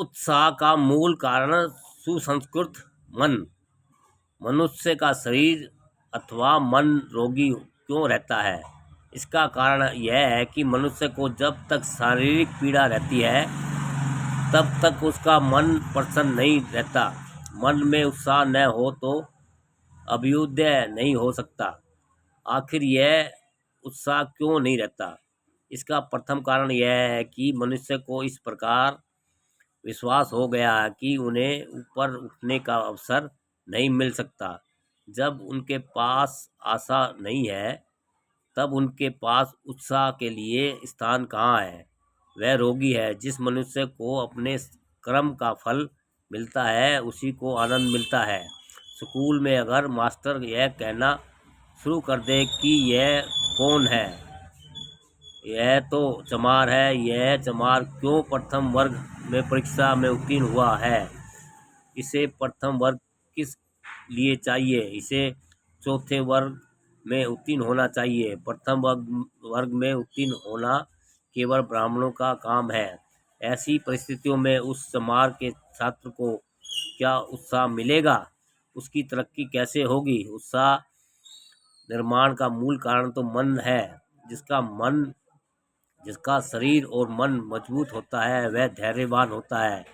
उत्साह का मूल कारण सुसंस्कृत मन। मनुष्य का शरीर अथवा मन रोगी क्यों रहता है? इसका कारण यह है कि मनुष्य को जब तक शारीरिक पीड़ा रहती है तब तक उसका मन प्रसन्न नहीं रहता। मन में उत्साह न हो तो अभ्युदय नहीं हो सकता। आखिर यह उत्साह क्यों नहीं रहता? इसका प्रथम कारण यह है कि मनुष्य को इस प्रकार विश्वास हो गया है कि उन्हें ऊपर उठने का अवसर नहीं मिल सकता। जब उनके पास आशा नहीं है तब उनके पास उत्साह के लिए स्थान कहाँ है? वह रोगी है। जिस मनुष्य को अपने कर्म का फल मिलता है उसी को आनंद मिलता है। स्कूल में अगर मास्टर यह कहना शुरू कर दे कि यह कौन है, यह तो चमार है, यह चमार क्यों प्रथम वर्ग में परीक्षा में उत्तीर्ण हुआ है, इसे प्रथम वर्ग किस लिए चाहिए, इसे चौथे वर्ग में उत्तीर्ण होना चाहिए। प्रथम वर्ग में उत्तीर्ण होना केवल ब्राह्मणों का काम है। ऐसी परिस्थितियों में उस चमार के छात्र को क्या उत्साह मिलेगा? उसकी तरक्की कैसे होगी? उत्साह निर्माण का मूल कारण तो मन है। जिसका शरीर और मन मजबूत होता है वह धैर्यवान होता है।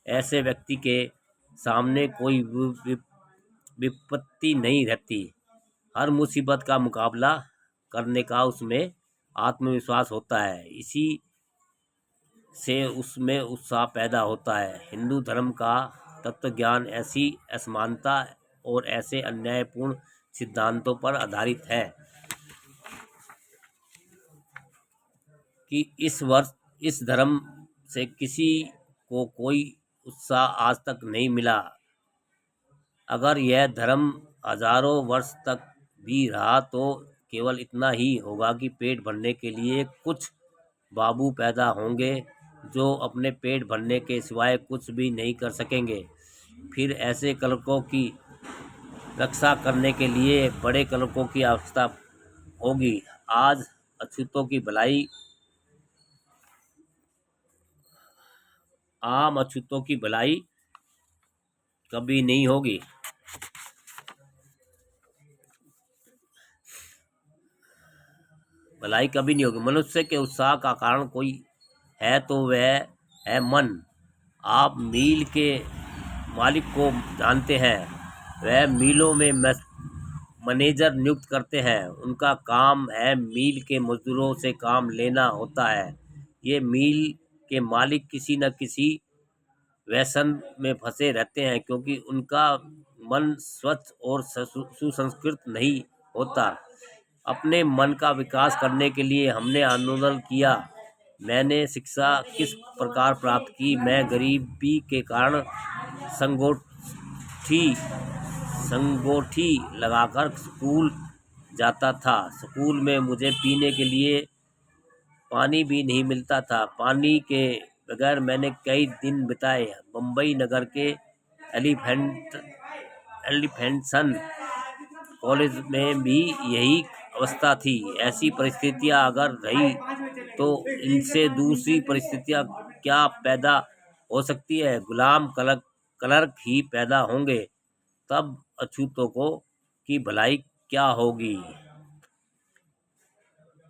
ऐसे व्यक्ति के सामने कोई विपत्ति नहीं रहती। हर मुसीबत का मुकाबला करने का उसमें आत्मविश्वास होता है। इसी से उसमें उत्साह पैदा होता है। हिंदू धर्म का तत्वज्ञान ऐसी असमानता और ऐसे अन्यायपूर्ण सिद्धांतों पर आधारित है कि इस धर्म से किसी को कोई उत्साह आज तक नहीं मिला। अगर यह धर्म हजारों वर्ष तक भी रहा तो केवल इतना ही होगा कि पेट भरने के लिए कुछ बाबू पैदा होंगे जो अपने पेट भरने के सिवाय कुछ भी नहीं कर सकेंगे। फिर ऐसे कलरकों की रक्षा करने के लिए बड़े कलरकों की आवश्यकता होगी। आज अछूतों की भलाई आम अछूतों की भलाई कभी नहीं होगी। मनुष्य के उत्साह का कारण कोई है तो वह है मन। आप मील के मालिक को जानते हैं। वह मीलों में मैनेजर नियुक्त करते हैं। उनका काम है मील के मजदूरों से काम लेना होता है। ये मील के मालिक किसी न किसी व्यसन में फंसे रहते हैं क्योंकि उनका मन स्वच्छ और सुसंस्कृत नहीं होता। अपने मन का विकास करने के लिए हमने आंदोलन किया। मैंने शिक्षा किस प्रकार प्राप्त की? मैं गरीबी के कारण संगोठी लगाकर स्कूल जाता था। स्कूल में मुझे पीने के लिए पानी भी नहीं मिलता था। पानी के बगैर मैंने कई दिन बिताए। बम्बई नगर के एलिफेंटसन कॉलेज में भी यही अवस्था थी। ऐसी परिस्थितियां अगर रही तो इनसे दूसरी परिस्थितियां क्या पैदा हो सकती है? गुलाम क्लर्क ही पैदा होंगे। तब अछूतों की भलाई क्या होगी?